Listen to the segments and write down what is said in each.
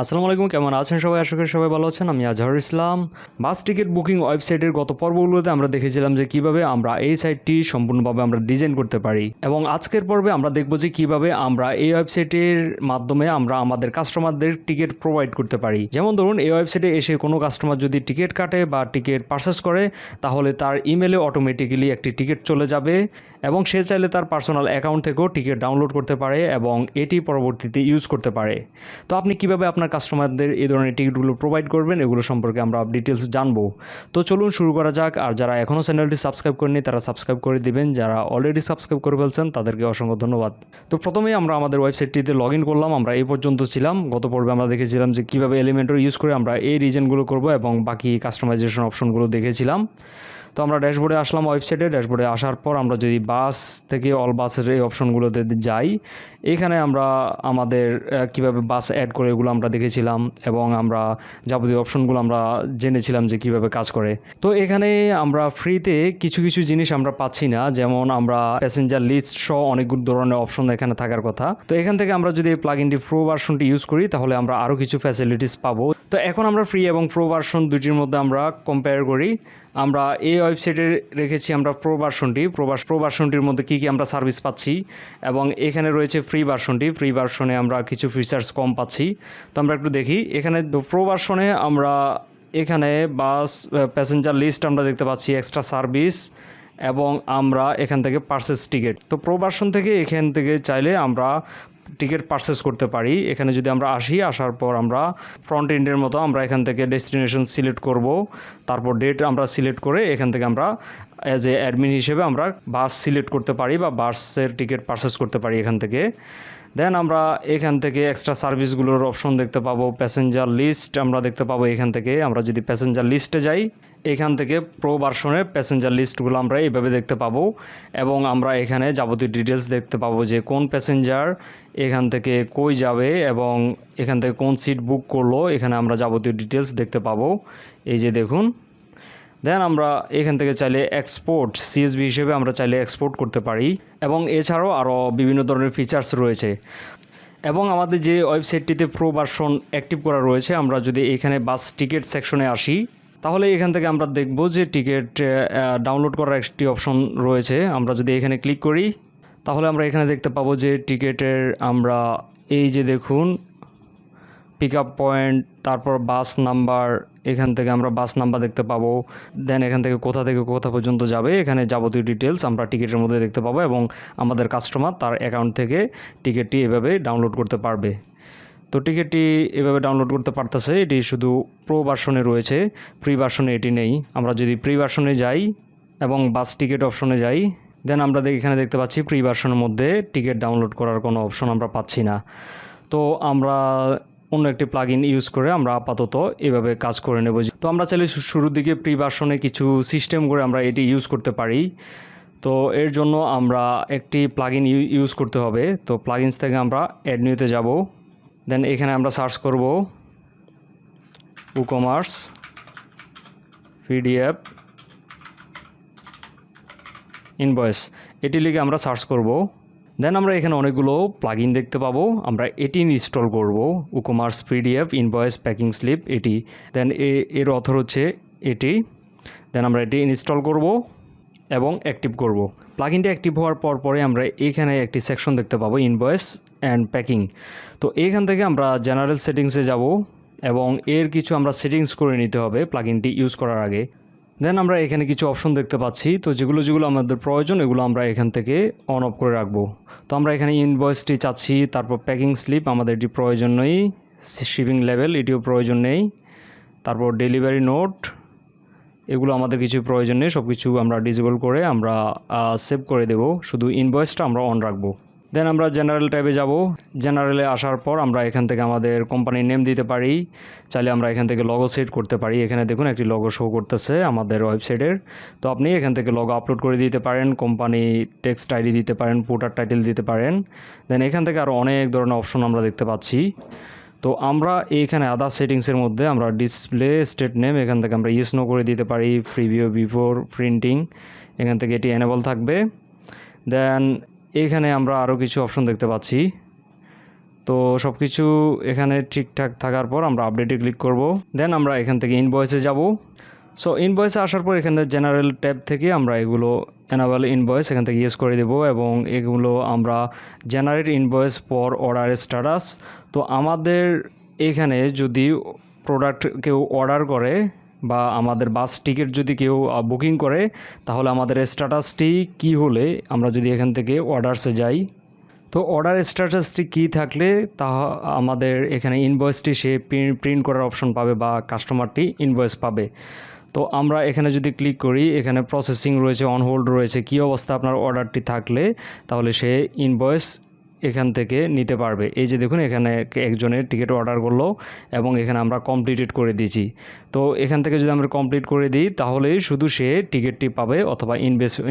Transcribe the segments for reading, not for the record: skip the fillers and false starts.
আসসালামু আলাইকুম, কেমন আছেন সবাই? আশা করি সবাই ভালো আছেন। আমি আজহার ইসলাম। বাস টিকিট বুকিং ওয়েবসাইটের গত পর্বগুলোতে আমরা দেখেছিলাম যে কিভাবে আমরা এই সাইটটি সম্পূর্ণভাবে আমরা ডিজাইন করতে পারি, এবং আজকের পর্বে আমরা দেখব যে কিভাবে আমরা এই ওয়েবসাইটের মাধ্যমে আমরা আমাদের কাস্টমারদের টিকিট প্রোভাইড করতে পারি। যেমন ধরুন, এই ওয়েবসাইটে এসে কোনো কাস্টমার যদি টিকিট কাটে বা টিকিট পারচেস করে, তাহলে তার ইমেলে অটোমেটিক্যালি একটি টিকিট চলে যাবে এবং সে চাইলে তার পার্সোনাল অ্যাকাউন্ট থেকেও টিকিট ডাউনলোড করতে পারে এবং এটি পরবর্তীতে ইউজ করতে পারে। তো আপনি কিভাবে আপনার কাস্টমারদের এই ধরনের টিকিটগুলো প্রোভাইড করবেন, এগুলো সম্পর্কে আমরা ডিটেলস জানবো। তো চলুন শুরু করা যাক। আর যারা এখনও চ্যানেলটি সাবস্ক্রাইব করেনি তারা সাবস্ক্রাইব করে দিবেন, যারা অলরেডি সাবস্ক্রাইব করে ফেলছেন তাদেরকে অসংখ্য ধন্যবাদ। তো প্রথমেই আমরা আমাদের ওয়েবসাইটটিতে লগ ইন করলাম। আমরা এই পর্যন্ত ছিলাম। গত পর্বে আমরা দেখেছিলাম যে কীভাবে এলিমেন্টর ইউজ করে আমরা এই রিজনগুলো করব এবং বাকি কাস্টমাইজেশন অপশনগুলো দেখেছিলাম। তো আমরা ড্যাশবোর্ডে আসলাম। ওয়েবসাইটে ড্যাশবোর্ডে আসার পর আমরা যদি বাস থেকে অল বাসের এই অপশনগুলোতে যাই, এখানে আমরা আমাদের কিভাবে বাস অ্যাড করে এগুলো আমরা দেখেছিলাম এবং আমরা যাবতীয় অপশনগুলো আমরা জেনেছিলাম যে কিভাবে কাজ করে। তো এখানে আমরা ফ্রিতে কিছু কিছু জিনিস আমরা পাচ্ছি না, যেমন আমরা প্যাসেঞ্জার লিস্ট সহ অনেকগুলো ধরনের অপশন এখানে থাকার কথা। তো এখান থেকে আমরা যদি এই প্লাগইনটি প্রো ভার্সনটি ইউজ করি তাহলে আমরা আরও কিছু ফ্যাসিলিটিস পাবো। তো এখন আমরা ফ্রি এবং প্রো ভার্সন দুটির মধ্যে আমরা কম্পেয়ার করি। আমরা এই ওয়েবসাইটে রেখেছি আমরা প্রো ভার্সনটির মধ্যে কী কী আমরা সার্ভিস পাচ্ছি, এবং এখানে রয়েছে ফ্রি ভার্সনটি। ফ্রি ভার্সনে আমরা কিছু ফিচার্স কম পাচ্ছি। তো আমরা একটু দেখি। এখানে প্রো ভার্সনে আমরা এখানে বাস প্যাসেঞ্জার লিস্ট আমরা দেখতে পাচ্ছি, এক্সট্রা সার্ভিস, এবং আমরা এখান থেকে পারচেস টিকিট। তো প্রো ভার্সন থেকে এখান থেকে চাইলে আমরা টিকিট পারচেস করতে পারি। এখানে যদি আমরা আসার পর আমরা ফ্রন্ট এন্ডের মতো আমরা এখান থেকে ডেস্টিনেশন সিলেক্ট করব, তারপর ডেট আমরা সিলেক্ট করে এখান থেকে আমরা অ্যাজ এ অ্যাডমিন হিসেবে আমরা বাস সিলেক্ট করতে পারি বা বাসের টিকিট পারচেস করতে পারি এখান থেকে। দেন আমরা এখান থেকে এক্সট্রা সার্ভিসগুলোর অপশন দেখতে পাবো। প্যাসেঞ্জার লিস্ট আমরা দেখতে পাবো এখান থেকে। আমরা যদি প্যাসেঞ্জার লিস্টে যাই, এখান থেকে প্রো ভার্সনের প্যাসেঞ্জার লিস্টগুলো আমরা এইভাবে দেখতে পাবো, এবং আমরা এখানে যাবতীয় ডিটেলস দেখতে পাবো যে কোন প্যাসেঞ্জার এখান থেকে কই যাবে এবং এখান থেকে কোন সিট বুক করলো, এখানে আমরা যাবতীয় ডিটেলস দেখতে পাবো। এই যে দেখুন। দেন আমরা এখান থেকে চাইলে এক্সপোর্ট সিএসভি হিসেবে আমরা চাইলে এক্সপোর্ট করতে পারি, এবং এছাড়াও আরও বিভিন্ন ধরনের ফিচার্স রয়েছে। এবং আমাদের যে ওয়েবসাইটটিতে প্রো ভার্সন অ্যাক্টিভ করা রয়েছে, আমরা যদি এখানে বাস টিকিট সেকশনে আসি, তাহলে এখান থেকে আমরা দেখব যে টিকিট ডাউনলোড করার একটি অপশন রয়েছে। আমরা যদি এখানে ক্লিক করি তাহলে আমরা এখানে দেখতে পাবো যে টিকিটের আমরা এই যে দেখুন পিক আপ পয়েন্ট, তারপর বাস নাম্বার, এখান থেকে আমরা বাস নাম্বার দেখতে পাবো। দেন এখান থেকে কোথা পর্যন্ত যাবে এখানে যাবতীয় ডিটেলস আমরা টিকিটের মধ্যে দেখতে পাবো, এবং আমাদের কাস্টমার তার অ্যাকাউন্ট থেকে টিকিটটি এভাবে ডাউনলোড করতে পারবে। তো টিকিটটি এভাবে ডাউনলোড করতে পারতেছে। এটি শুধু প্রো ভার্সনে রয়েছে, ফ্রি ভার্সনে এটি নেই। আমরা যদি ফ্রি ভার্সনে যাই এবং বাস টিকিট অপশনে যাই, দেন আমরা এখানে দেখতে পাচ্ছি ফ্রি ভার্সনের মধ্যে টিকিট ডাউনলোড করার কোনো অপশন আমরা পাচ্ছি না। তো আমরা অন্য একটি প্লাগইন ইউজ করে আমরা আপাতত এভাবে কাজ করে নেব। তো আমরা চাইলে শুরুর দিকে প্রি ভার্সনে কিছু সিস্টেম করে আমরা এটি ইউজ করতে পারি। তো এর জন্য আমরা একটি প্লাগইন ইউজ করতে হবে। তো প্লাগইনস থেকে আমরা অ্যাড নিউতে যাব। দেন এখানে আমরা সার্চ করব WooCommerce PDF ইনভয়েস, এটি লিখে আমরা সার্চ করব। দেন আমরা এখানে অনেকগুলো প্লাগইন দেখতে পাবো। আমরা এটি ইনস্টল করব, WooCommerce PDF invoice packing slip এটি। দেন এর অথর হচ্ছে এটি। দেন আমরা এটি ইনস্টল করব এবং অ্যাক্টিভ করব। প্লাগইনটি অ্যাক্টিভ হওয়ার পরে আমরা এখানে একটি সেকশন দেখতে পাবো, ইনভয়েস অ্যান্ড প্যাকিং। তো এইখান থেকে আমরা জেনারেল সেটিংসে যাব এবং এর কিছু আমরা সেটিংস করে নিতে হবে প্লাগইনটি ইউজ করার আগে। দেন আমরা এখানে কিছু অপশন দেখতে পাচ্ছি। তো যেগুলো আমাদের প্রয়োজন এগুলো আমরা এখান থেকে অন অফ করে রাখবো। তো আমরা এখানে ইনভয়েসটি চাচ্ছি, তারপর প্যাকিং স্লিপ আমাদের এটি প্রয়োজন নেই, শিপিং লেভেল এটিও প্রয়োজন নেই, তারপর ডেলিভারি নোট এগুলো আমাদের কিছু প্রয়োজন নেই। সব কিছু আমরা ডিসেবল করে আমরা সেভ করে দেব, শুধু ইনভয়েসটা আমরা অন রাখবো। দেন আমরা জেনারেল ট্যাবে যাব। জেনারেলে আসার পর আমরা এখান থেকে আমাদের কোম্পানির নেম দিতে পারি। চাইলে আমরা এখান থেকে লগো সেট করতে পারি। এখানে দেখুন একটি লগো শো করতেছে আমাদের ওয়েবসাইটের। তো আপনি এখান থেকে লগো আপলোড করে দিতে পারেন, কোম্পানি টেক্সট আইডি দিতে পারেন, পুটার টাইটেল দিতে পারেন। দেন এখান থেকে আরও অনেক ধরনের অপশন আমরা দেখতে পাচ্ছি। তো আমরা এইখানে আদার সেটিংসের মধ্যে আমরা ডিসপ্লে স্টেট নেম এখান থেকে আমরা ইয়েস নো করে দিতে পারি। প্রিভিউ বিফোর প্রিন্টিং এখান থেকে এটি এনেবল থাকবে। দেন এখানে আমরা আরও কিছু অপশন দেখতে পাচ্ছি। তো সব কিছু এখানে ঠিকঠাক থাকার পর আমরা আপডেটে ক্লিক করব। দেন আমরা এখান থেকে ইনভয়েসে যাব। সো ইনভয়েসে আসার পর এখানে জেনারেল ট্যাব থেকে আমরা এগুলো এনাবেল ইনভয়েস এখান থেকে ইউজ করে দেব এবং এগুলো আমরা generate invoice for order status. তো আমাদের এখানে যদি প্রোডাক্ট কেউ অর্ডার করে বা আমাদের বাস টিকিট যদি কেউ বুকিং করে, তাহলে আমাদের স্ট্যাটাসটি কী হলে আমরা যদি এখান থেকে অর্ডারসে যাই, তো অর্ডার স্ট্যাটাসটি কী থাকলে তা আমাদের এখানে ইনভয়েসটি সে প্রিন্ট করার অপশন পাবে বা কাস্টমারটি ইনভয়েস পাবে। তো আমরা এখানে যদি ক্লিক করি, এখানে প্রসেসিং রয়েছে, অন হোল্ড রয়েছে, কী অবস্থা আপনার অর্ডারটি থাকলে তাহলে সে ইনভয়েস এখান থেকে নিতে পারবে। এই যে দেখুন এখানে একজনের টিকিট অর্ডার করলো এবং এখানে আমরা কমপ্লিটেড করে দিয়েছি। তো এখান থেকে যদি আমরা কমপ্লিট করে দিই তাহলেই শুধু সে টিকিটটি পাবে অথবা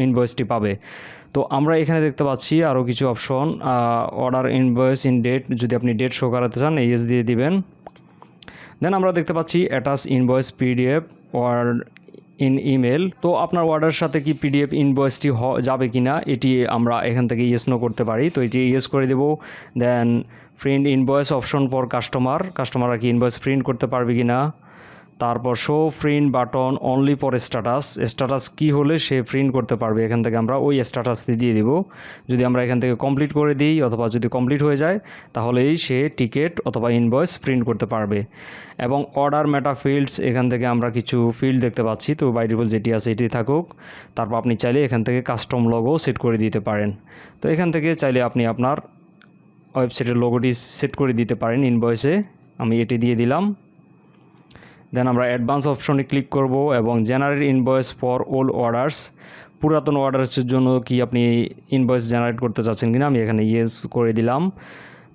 ইনভয়েসটি পাবে। তো আমরা এখানে দেখতে পাচ্ছি আরও কিছু option, order invoice in date, যদি আপনি ডেট শো করাতে চান ইয়েস দিয়ে দিবেন। দেন আমরা দেখতে পাচ্ছি attach invoice PDF or in email. তো আপনার অর্ডারের সাথে কি পিডিএফ ইনভয়েসটি যাবে কি না এটি আমরা এখান থেকে ইয়েস নো করতে পারি। তো এটি ইয়েস করে দেব। Then print invoice option for কাস্টমাররা কি ইনভয়েস প্রিন্ট করতে পারবে কি না। তারপর show print button only for status কী হলে সে প্রিন্ট করতে পারবে, এখান থেকে আমরা ওই স্ট্যাটাসটি দিয়ে দিব। যদি আমরা এখান থেকে কমপ্লিট করে দিই অথবা যদি কমপ্লিট হয়ে যায় তাহলেই সে টিকিট অথবা ইনভয়েস প্রিন্ট করতে পারবে। এবং অর্ডার মেটা ফিল্ডস, এখান থেকে আমরা কিছু ফিল্ড দেখতে পাচ্ছি। তো বাই ডিফল্ট যেটি আছে এটি থাকুক। তারপর আপনি চাইলে এখান থেকে কাস্টম লোগো সেট করে দিতে পারেন। তো এখান থেকে চাইলে আপনি আপনার ওয়েবসাইটের লোগোটি সেট করে দিতে পারেন ইনভয়েসে। আমি এটি দিয়ে দিলাম। দেন আমরা অ্যাডভান্স অপশনে ক্লিক করব এবং generate invoice for old orders, পুরাতন অর্ডার্সের জন্য কি আপনি ইনভয়েস জেনারেট করতে চাচ্ছেন কিনা আমি এখানে ইয়েস করে দিলাম।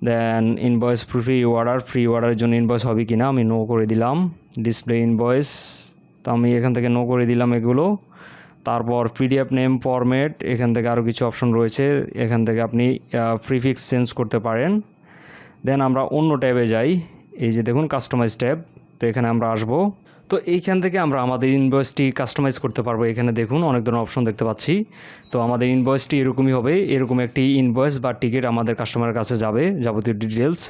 দেন ইনভয়েস ফ্রি অর্ডারের জন্য ইনভয়েস হবে কিনা আমি নো করে দিলাম। ডিসপ্লে ইনভয়েস, তো আমি এখান থেকে নো করে দিলাম এগুলো। তারপর পিডিএফ নেম ফরম্যাট, এখান থেকে আরও কিছু অপশন রয়েছে, এখান থেকে আপনি প্রিফিক্স চেঞ্জ করতে পারেন। দেন আমরা অন্য ট্যাবে যাই, এই যে দেখুন কাস্টমাইজ ট্যাব। তো এখানে আমরা আসব। তো এইখান থেকে আমরা আমাদের ইনভয়েসটি কাস্টমাইজ করতে পারবো। এখানে দেখুন অনেক ধরনের অপশন দেখতে পাচ্ছি। তো আমাদের ইনভয়েসটি এরকমই হবে, এরকম একটি ইনভয়েস বা টিকিট আমাদের কাস্টমারের কাছে যাবে, যাবতীয় ডিটেলস।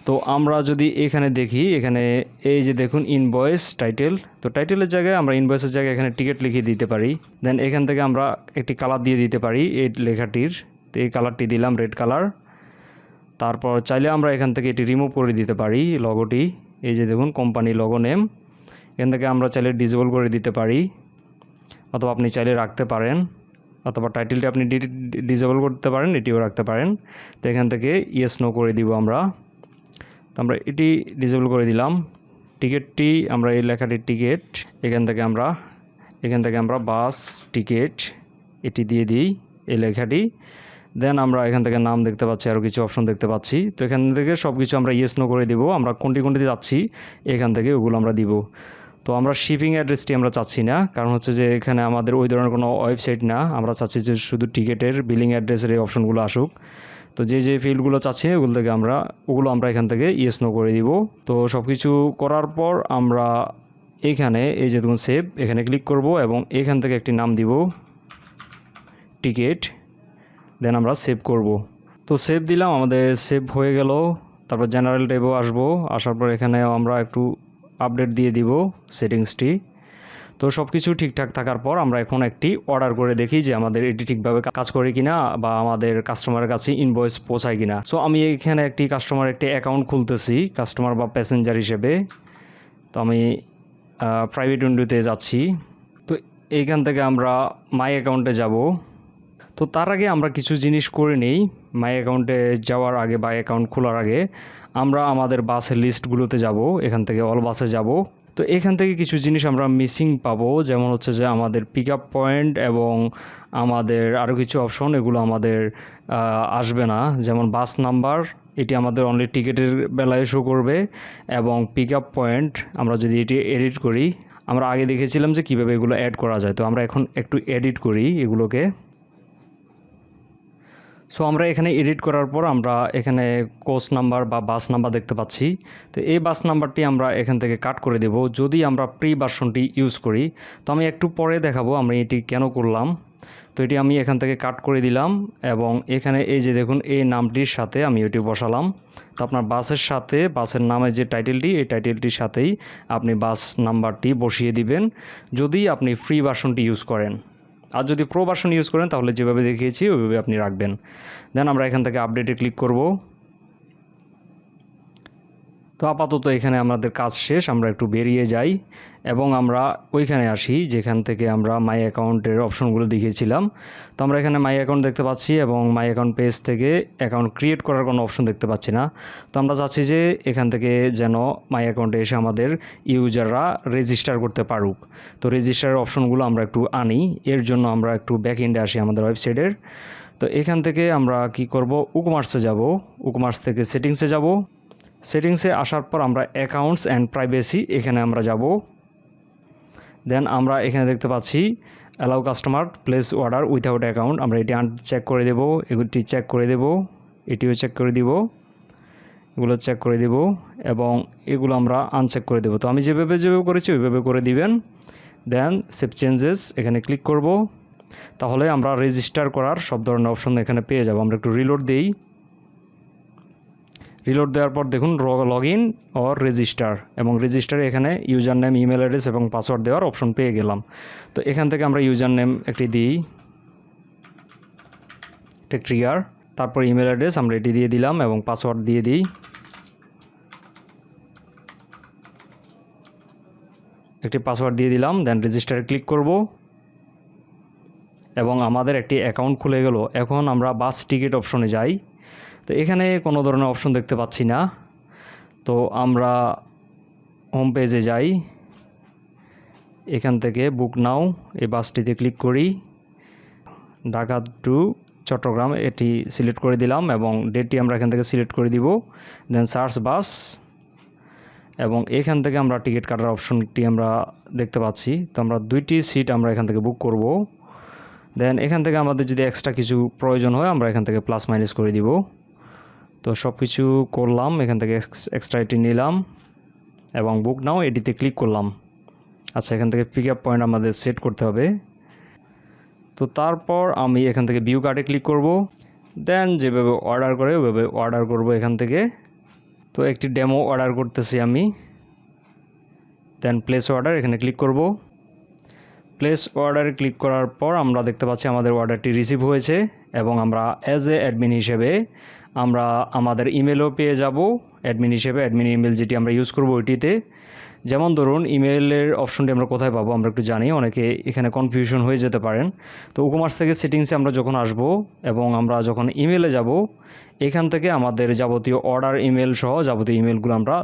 তো আমরা যদি এখানে দেখি, এখানে এই যে দেখুন ইনভয়েস টাইটেল, তো টাইটেলের জায়গায় আমরা ইনভয়েসের জায়গায় এখানে টিকিট লিখিয়ে দিতে পারি। দেন এখান থেকে আমরা একটি কালার দিয়ে দিতে পারি এই লেখাটির। তো এই কালারটি দিলাম রেড কালার। তারপর চাইলে আমরা এখান থেকে এটি রিমুভ করে দিতে পারি লগোটি, এই যে দেখুন কোম্পানি লগো নেম। এখান থেকে আমরা চাইলে ডিসেবল করে দিতে পারি অথবা আপনি চাইলে রাখতে পারেন, অথবা টাইটেলটি আপনি ডিসেবল করতে পারেন, এটিও রাখতে পারেন। তো এখান থেকে ইয়েস নো করে দিব আমরা। তো আমরা এটি ডিসেবল করে দিলাম। টিকিটটি আমরা এই লেখাটির টিকিট, এখান থেকে আমরা বাস টিকিট এটি দিয়ে দিই এই লেখাটি। দেন আমরা এখান থেকে নাম দেখতে পাচ্ছি, আরও কিছু অপশন দেখতে পাচ্ছি। তো এখান থেকে সব কিছু আমরা ইয়েস নো করে দিব। আমরা কোনটিতে যাচ্ছি এখান থেকে ওগুলো আমরা দিব। তো আমরা শিপিং অ্যাড্রেসটি আমরা চাচ্ছি না, কারণ হচ্ছে যে এখানে আমাদের ওই ধরনের কোনো ওয়েবসাইট না। আমরা চাচ্ছি যে শুধু টিকিটের বিলিং অ্যাড্রেসের এই অপশনগুলো আসুক। তো যে ফিল্ডগুলো চাচ্ছি ওগুলো আমরা এখান থেকে ইয়েস নো করে দিব। তো সব কিছু করার পর আমরা এখানে এই যে দেখুন সেভ, এখানে ক্লিক করব এবং এখান থেকে একটি নাম দিব টিকিট। দেন আমরা সেভ করব। তো সেভ দিলাম, আমাদের সেভ হয়ে গেল। তারপর জেনারেল ট্যাবেও আসবো, আসার পর এখানে আমরা একটু আপডেট দিয়ে দিব সেটিংসটি। তো সব কিছু ঠিকঠাক থাকার পর আমরা এখন একটি অর্ডার করে দেখি যে আমাদের এটি ঠিকভাবে কাজ করে কিনা বা আমাদের কাস্টমারের কাছে ইনভয়েস পৌঁছায় কিনা। সো আমি এখানে একটি অ্যাকাউন্ট খুলতেছি কাস্টমার বা প্যাসেঞ্জার হিসেবে। তো আমি প্রাইভেট উইন্ডোতে যাচ্ছি। তো এইখান থেকে আমরা মাই অ্যাকাউন্টে যাব। তো তার আগে আমরা কিছু জিনিস করে নিই। মাই অ্যাকাউন্টে যাওয়ার আগে বা অ্যাকাউন্ট খোলার আগে আমরা আমাদের বাসের লিস্টগুলোতে যাব, এখান থেকে অল বাসে যাব। তো এখান থেকে কিছু জিনিস আমরা মিসিং পাবো, যেমন হচ্ছে যে আমাদের পিক আপ পয়েন্ট এবং আমাদের আরও কিছু অপশন, এগুলো আমাদের আসবে না। যেমন বাস নাম্বার, এটি আমাদের অনলি টিকিটের বেলায় শো করবে, এবং পিক আপ পয়েন্ট আমরা যদি এটি এডিট করি, আমরা আগে দেখেছিলাম যে কীভাবে এগুলো অ্যাড করা যায়। তো আমরা এখন একটু এডিট করি এগুলোকে। সো আমরা এখানে এডিট করার পর আমরা এখানে কোচ নাম্বার বা বাস নাম্বার দেখতে পাচ্ছি। তো এই বাস নাম্বারটি আমরা এখান থেকে কাট করে দেব যদি আমরা প্রি ভার্সনটি ইউজ করি। তো আমি একটু পরে দেখাবো আমরা এটি কেন করলাম। তো এটি আমি এখান থেকে কাট করে দিলাম এবং এখানে এই যে দেখুন এই নামটির সাথে আমি এটি বসালাম। তো আপনার বাসের সাথে বাসের নামের যে টাইটেলটি, এই টাইটেলটির সাথেই আপনি বাস নাম্বারটি বসিয়ে দিবেন যদি আপনি ফ্রি ভার্সনটি ইউজ করেন। আর যদি প্রো ভার্সন ইউজ করেন তাহলে যেভাবে দেখিয়েছি ওইভাবে আপনি রাখবেন। দেন আমরা এখান থেকে আপডেটে ক্লিক করব। তো আপাতত এখানে আমাদের কাজ শেষ, আমরা একটু বেরিয়ে যাই এবং আমরা ওইখানে আসি যেখান থেকে আমরা মাই অ্যাকাউন্টের অপশনগুলো দেখিয়েছিলাম। তো আমরা এখানে মাই অ্যাকাউন্ট দেখতে পাচ্ছি এবং মাই অ্যাকাউন্ট পেজ থেকে অ্যাকাউন্ট ক্রিয়েট করার কোনো অপশন দেখতে পাচ্ছি না। তো আমরা চাচ্ছি যে এখান থেকে যেন মাই অ্যাকাউন্টে এসে আমাদের ইউজাররা রেজিস্টার করতে পারুক। তো রেজিস্টারের অপশনগুলো আমরা একটু আনি, এর জন্য আমরা একটু ব্যাক এন্ডে আসি আমাদের ওয়েবসাইটের। তো এখান থেকে আমরা কি করব, উকমার্সে যাব, উকমার্স থেকে সেটিংসে যাব। সেটিংসে আসার পর আমরা অ্যাকাউন্টস অ্যান্ড প্রাইভেসি এখানে আমরা যাব। দেন আমরা এখানে দেখতে পাচ্ছি allow customer place order without account, আমরা এটি চেক করে দেব, এগুলি চেক করে দেব, এটিও চেক করে দিব, এগুলো চেক করে দিব এবং এগুলো আমরা আনচেক করে দেব। তো আমি যেভাবে করেছি ওইভাবে করে দিবেন। দেন সেভ চেঞ্জেস এখানে ক্লিক করব, তাহলে আমরা রেজিস্টার করার সব ধরনের অপশন এখানে পেয়ে যাব। আমরা একটু রিলোড দিই, রিলোড দেওয়ার পর দেখুন লগ ইন অর রেজিস্টার এবং রেজিস্টারে এখানে ইউজার নেম, ইমেল অ্যাড্রেস এবং পাসওয়ার্ড দেওয়ার অপশন পেয়ে গেলাম। তো এখান থেকে আমরা ইউজার নেম একটি দিই, ট্রিগার, তারপর ইমেল অ্যাড্রেস আমরা এটি দিয়ে দিলাম এবং পাসওয়ার্ড দিয়ে দিই। একটি পাসওয়ার্ড দিয়ে দিলাম, দেন রেজিস্টারে ক্লিক করব এবং আমাদের একটি অ্যাকাউন্ট খুলে গেল। এখন আমরা বাস টিকিট অপশনে যাই। তো এখানে কোনো ধরনের অপশন দেখতে পাচ্ছি না। তো আমরা হোম পেজে যাই, এখান থেকে বুক নাও এই বাসটিতে ক্লিক করি, ঢাকা টু চট্টগ্রাম এটি সিলেক্ট করে দিলাম এবং ডেটটি আমরা এখান থেকে সিলেক্ট করে দিব। দেন সার্চ বাস এবং এখান থেকে আমরা টিকিট কাটার অপশনটি আমরা দেখতে পাচ্ছি। তো আমরা 2টি সিট আমরা এখান থেকে বুক করব। দেন এখান থেকে আমাদের যদি এক্সট্রা কিছু প্রয়োজন হয় আমরা এখান থেকে প্লাস মাইনাস করে দিব। তো সব কিছু করলাম, এখান থেকে এক্সট্রা এটি নিলাম এবং বুক নাও এটিতে ক্লিক করলাম। আচ্ছা, এখান থেকে পিক আপ পয়েন্ট আমাদের সেট করতে হবে। তো তারপর আমি এখান থেকে ভিউ কার্ডে ক্লিক করব। দেন যেভাবে অর্ডার করে ওইভাবে অর্ডার করব এখান থেকে। তো একটি ডেমো অর্ডার করতেছি আমি। দেন প্লেস অর্ডার এখানে ক্লিক করব। প্লেস অর্ডারে ক্লিক করার পর আমরা দেখতে পাচ্ছি আমাদের অর্ডারটি রিসিভ হয়েছে এবং আমরা অ্যাজ এ অ্যাডমিন হিসেবে আমরা আমাদের ইমেলও পেয়ে যাব। অ্যাডমিন হিসেবে অ্যাডমিন ইমেল যেটি আমরা ইউজ করব ওইটিতে। যেমন ধরুন ইমেলের অপশনটি আমরা কোথায় পাবো আমরা একটু জানি, অনেকে এখানে কনফিউশন হয়ে যেতে পারেন। তো উকমার্স থেকে সেটিংসে আমরা যখন আসব এবং আমরা যখন ইমেলে যাব, এখান থেকে আমাদের যাবতীয় অর্ডার ইমেল সহ যাবতীয় ইমেলগুলো আমরা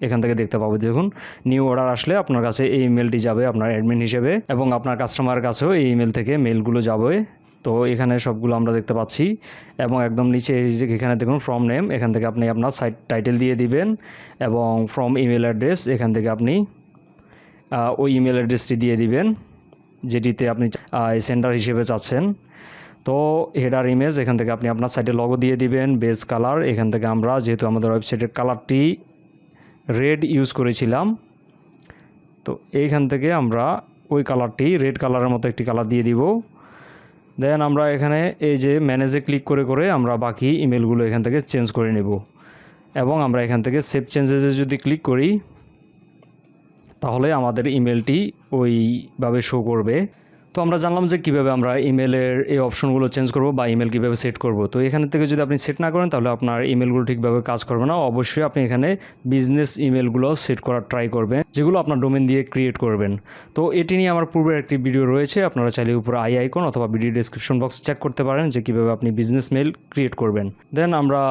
এখান থেকে দেখতে পাবো। দেখুন নিউ অর্ডার আসলে আপনার কাছে এই ইমেলটি যাবে আপনার অ্যাডমিন হিসেবে এবং আপনার কাস্টমারের কাছেও এই ইমেল থেকে মেলগুলো যাবে। তো এখানে সবগুলো আমরা দেখতে পাচ্ছি এবং একদম নিচে এখানে দেখুন ফ্রম নেম, এখান থেকে আপনি আপনার সাইট টাইটেল দিয়ে দিবেন এবং ফ্রম ইমেল অ্যাড্রেস এখান থেকে আপনি ওই ইমেল অ্যাড্রেসটি দিয়ে দিবেন যেটিতে আপনি সেন্ডার হিসেবে চাচ্ছেন। তো হেডার ইমেজ এখান থেকে আপনি আপনার সাইটে লগো দিয়ে দিবেন। বেস কালার এখান থেকে আমরা যেহেতু আমাদের ওয়েবসাইটের কালারটি রেড ইউজ করেছিলাম, তো এইখান থেকে আমরা ওই কালারটি রেড কালারের মতো একটি কালার দিয়ে দিব। দেন আমরা এখানে এই যে ম্যানেজে ক্লিক করে করে আমরা বাকি ইমেলগুলো এখান থেকে চেঞ্জ করে নেব এবং আমরা এখান থেকে সেভ চেঞ্জেসে যদি ক্লিক করি তাহলে আমাদের ইমেলটি ওইভাবে শো করবে। তো আমরা জানলাম যে কীভাবে আমরা ইমেলের এই অপশনগুলো চেঞ্জ করব বা ইমেল কীভাবে সেট করব। তো এখান থেকে যদি আপনি সেট না করেন তাহলে আপনার ইমেলগুলো ঠিকভাবে কাজ করবে না। অবশ্যই আপনি এখানে বিজনেস ইমেলগুলো সেট করার ট্রাই করবেন যেগুলো আপনার ডোমেন দিয়ে ক্রিয়েট করবেন। তো এটি নিয়ে আমার পূর্বের একটি ভিডিও রয়েছে, আপনারা চাইলে উপরে আই আইকন অথবা ভিডিও ডেসক্রিপশন বক্স চেক করতে পারেন যে কীভাবে আপনি বিজনেস মেল ক্রিয়েট করবেন। দেন আমরা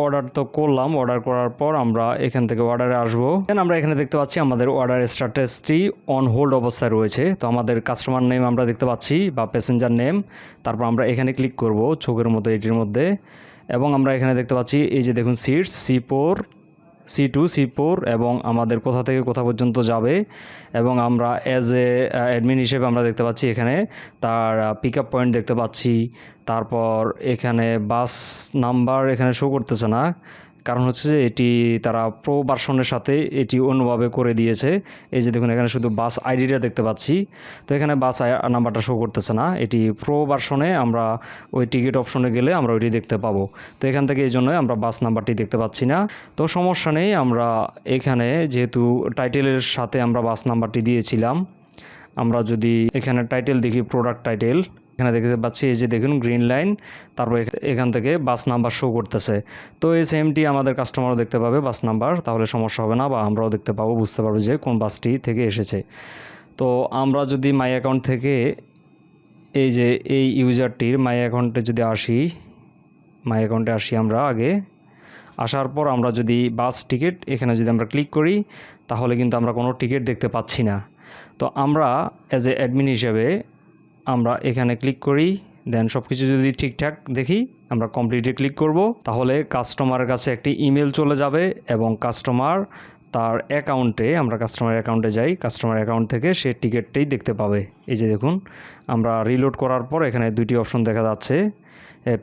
অর্ডার তো করলাম, অর্ডার করার পর আমরা এখান থেকে অর্ডারে আসবো। দেন আমরা এখানে দেখতে পাচ্ছি আমাদের অর্ডার স্ট্যাটাসটি অন হোল্ড অবস্থায় রয়েছে। তো আমাদের কাস্টমার নেম আমরা দেখতে পাচ্ছি বা প্যাসেঞ্জার নেম, তারপর আমরা এখানে ক্লিক করব চোখের মতো এটির মধ্যে এবং আমরা এখানে দেখতে পাচ্ছি এই যে দেখুন সিটস C4 C2 C4 এবং আমাদের কোথা থেকে কোথা পর্যন্ত যাবে এবং আমরা অ্যাজ এ অ্যাডমিন হিসেবে আমরা দেখতে পাচ্ছি এখানে তার পিক আপ পয়েন্ট দেখতে পাচ্ছি। তারপর এখানে বাস নাম্বার এখানে শো করতেছে না, কারণ হচ্ছে যে এটি তারা প্রো ভার্সনের সাথে এটি অন্যভাবে করে দিয়েছে। এই যে দেখুন এখানে শুধু বাস আইডিটা দেখতে পাচ্ছি, তো এখানে বাস নাম্বারটা শো করতেছে না। এটি প্রো ভার্সনে আমরা ওই টিকিট অপশনে গেলে আমরা ওইটি দেখতে পাবো। তো এখান থেকে এই জন্যই আমরা বাস নাম্বারটি দেখতে পাচ্ছি না। তো সমস্যা নেই, আমরা এখানে যেহেতু টাইটেলের সাথে আমরা বাস নাম্বারটি দিয়েছিলাম, আমরা যদি এখানে টাইটেল দেখি, প্রোডাক্ট টাইটেল, এখানে দেখতে পাচ্ছি এই যে দেখুন গ্রিন লাইন, তারপর এখান থেকে বাস নাম্বার শো করতেছে। তো এই সেমটি আমাদের কাস্টমারও দেখতে পাবে বাস নাম্বার, তাহলে সমস্যা হবে না, বা আমরাও দেখতে পাবো, বুঝতে পারবো যে কোন বাসটি থেকে এসেছে। তো আমরা যদি মাই অ্যাকাউন্ট থেকে এই যে এই ইউজারটির মাই অ্যাকাউন্টে যদি আসি, মাই অ্যাকাউন্টে আসি আমরা আগে, আসার পর আমরা যদি বাস টিকিট এখানে যদি আমরা ক্লিক করি, তাহলে কিন্তু আমরা কোনো টিকিট দেখতে পাচ্ছি না। তো আমরা অ্যাজ এ অ্যাডমিন হিসেবে আমরা এখানে ক্লিক করি, দেন সব কিছু যদি ঠিকঠাক দেখি আমরা কমপ্লিটে ক্লিক করব, তাহলে কাস্টমারের কাছে একটি ইমেল চলে যাবে এবং কাস্টমার তার অ্যাকাউন্টে, আমরা কাস্টমার অ্যাকাউন্টে যাই, কাস্টমার অ্যাকাউন্ট থেকে সে টিকিটটাই দেখতে পাবে। এই যে দেখুন আমরা রিলোড করার পর এখানে দুইটি অপশন দেখা যাচ্ছে,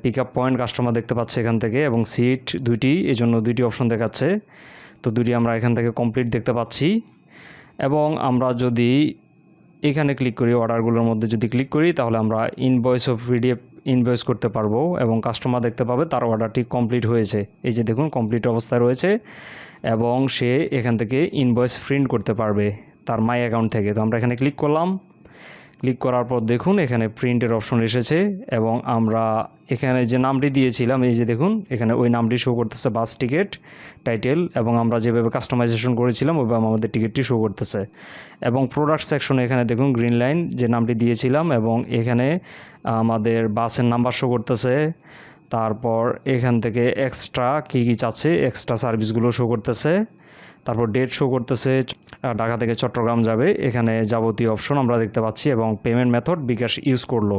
পিক আপ পয়েন্ট কাস্টমার দেখতে পাচ্ছে এখান থেকে, এবং সিট দুইটি, এই জন্য দুইটি অপশন দেখাচ্ছে। তো দুইটি আমরা এখান থেকে কমপ্লিট দেখতে পাচ্ছি। এবং আমরা যদি এখানে ক্লিক করি, অর্ডারগুলোর মধ্যে যদি ক্লিক করি, তাহলে আমরা ইনভয়েস অফ পিডিএফ ইনভয়েস করতে পারবো এবং কাস্টমার দেখতে পাবে তার অর্ডারটি কমপ্লিট হয়েছে। এই যে দেখুন কমপ্লিট অবস্থায় রয়েছে, এবং সে এখান থেকে ইনভয়েস প্রিন্ট করতে পারবে তার মাই অ্যাকাউন্ট থেকে। তো আমরা এখানে ক্লিক করলাম, ক্লিক করার পর দেখুন এখানে প্রিন্টের অপশন এসেছে, এবং আমরা এখানে যে নামটি দিয়েছিলাম, এই যে দেখুন এখানে ওই নামটি শো করতেছে, বাস টিকিট টাইটেল, এবং আমরা যেভাবে কাস্টমাইজেশন করেছিলাম ওইভাবে আমাদের টিকিটটি শো করতেছে। এবং প্রোডাক্ট সেকশনে এখানে দেখুন গ্রিন লাইন যে নামটি দিয়েছিলাম, এবং এখানে আমাদের বাসের নাম্বার শো করতেছে। তারপর এখান থেকে এক্সট্রা কী কী চাচ্ছে, এক্সট্রা সার্ভিসগুলো শো করতেছে। তারপর ডেট শো করতেছে, ঢাকা থেকে চট্টগ্রাম যাবে, এখানে যাবতীয় অপশন আমরা দেখতে পাচ্ছি, এবং পেমেন্ট মেথড বিকাশ ইউজ করলো।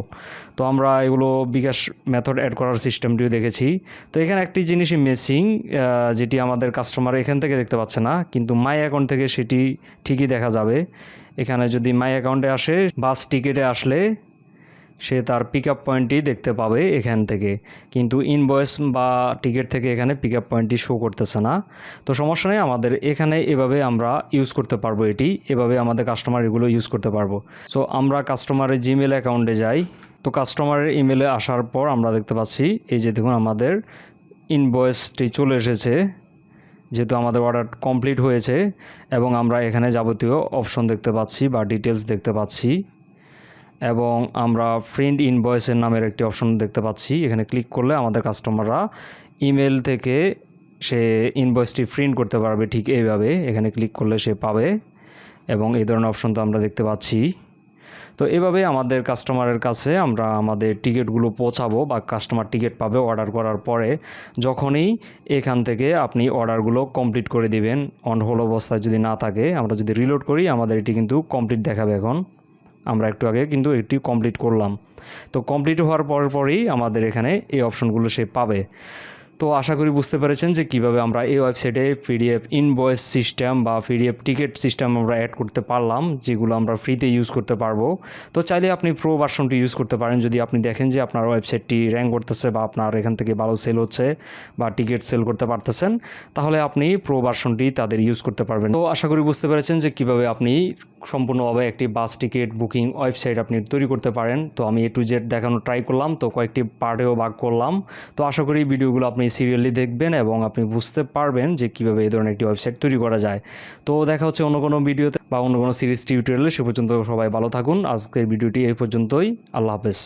তো আমরা এগুলো বিকাশ মেথড অ্যাড করার সিস্টেমটিও দেখেছি। তো এখানে একটি জিনিসই মিসিং, যেটি আমাদের কাস্টমার এখান থেকে দেখতে পাচ্ছে না, কিন্তু মাই অ্যাকাউন্ট থেকে সেটি ঠিকই দেখা যাবে। এখানে যদি মাই অ্যাকাউন্টে আসে, বাস টিকিটে আসলে সে তার পিক আপ পয়েন্টটি দেখতে পাবে এখান থেকে, কিন্তু ইনভয়েস বা টিকিট থেকে এখানে পিক আপ পয়েন্টটি শো করতেছে না। তো সমস্যা নেই, আমাদের এখানে এভাবে আমরা ইউজ করতে পারবো, এভাবে আমাদের কাস্টমার এগুলো ইউজ করতে পারবো। সো আমরা কাস্টমারের জিমেল অ্যাকাউন্টে যাই। তো কাস্টমারের ইমেলে আসার পর আমরা দেখতে পাচ্ছি এই যে দেখুন আমাদের ইনভয়েসটি চলে এসেছে, যেহেতু আমাদের অর্ডার কমপ্লিট হয়েছে, এবং আমরা এখানে যাবতীয় অপশন দেখতে পাচ্ছি বা ডিটেলস দেখতে পাচ্ছি, এবং আমরা প্রিন্ট ইনভয়েসের নামের একটি অপশন দেখতে পাচ্ছি। এখানে ক্লিক করলে আমাদের কাস্টমাররা ইমেল থেকে সে ইনভয়েসটি প্রিন্ট করতে পারবে, ঠিক এইভাবে এখানে ক্লিক করলে সে পাবে, এবং এই ধরনের অপশন তো আমরা দেখতে পাচ্ছি। তো এভাবে আমাদের কাস্টমারের কাছে আমরা আমাদের টিকিটগুলো পৌঁছাবো, বা কাস্টমার টিকিট পাবে অর্ডার করার পরে। যখনই এখান থেকে আপনি অর্ডারগুলো কমপ্লিট করে দিবেন, অন হোল অবস্থায় যদি না থাকে, আমরা যদি রিলোড করি আমাদের এটি কিন্তু কমপ্লিট দেখাবে। এখন আমরা একটু আগে কিন্তু এটি কমপ্লিট করলাম। তো কমপ্লিট হওয়ার পরেই আমাদের এখানে এই অপশনগুলো সে পাবে। তো আশা করি বুঝতে পেরেছেন যে কীভাবে আমরা এই ওয়েবসাইটে পিডিএফ ইনভয়েস সিস্টেম বা পিডিএফ টিকিট সিস্টেম আমরা অ্যাড করতে পারলাম, যেগুলো আমরা ফ্রিতে ইউজ করতে পারবো। তো চাইলে আপনি প্রো ভার্সনটি ইউজ করতে পারেন, যদি আপনি দেখেন যে আপনার ওয়েবসাইটটি র্যাঙ্ক করতেছে বা আপনার এখান থেকে ভালো সেল হচ্ছে বা টিকিট সেল করতে পারতেছেন, তাহলে আপনি প্রো ভার্সনটি তাদের ইউজ করতে পারবেন। তো আশা করি বুঝতে পেরেছেন যে কীভাবে আপনি সম্পূর্ণভাবে একটি বাস টিকিট বুকিং ওয়েবসাইট আপনি তৈরি করতে পারেন। তো আমি A to Z দেখানোর ট্রাই করলাম, তো কয়েকটি পার্টেও ভাগ করলাম। তো আশা করি ভিডিওগুলো আপনি সিরিয়ালি দেখবেন এবং আপনি বুঝতে পারবেন যে কীভাবে এই ধরনের একটি ওয়েবসাইট তৈরি করা যায়। তো দেখা হচ্ছে অন্য কোনো ভিডিওতে বা অন্য কোনো সিরিজ টিউটোরিয়ালে। সে পর্যন্ত সবাই ভালো থাকুন। আজকের ভিডিওটি এই পর্যন্তই। আল্লাহ হাফেজ।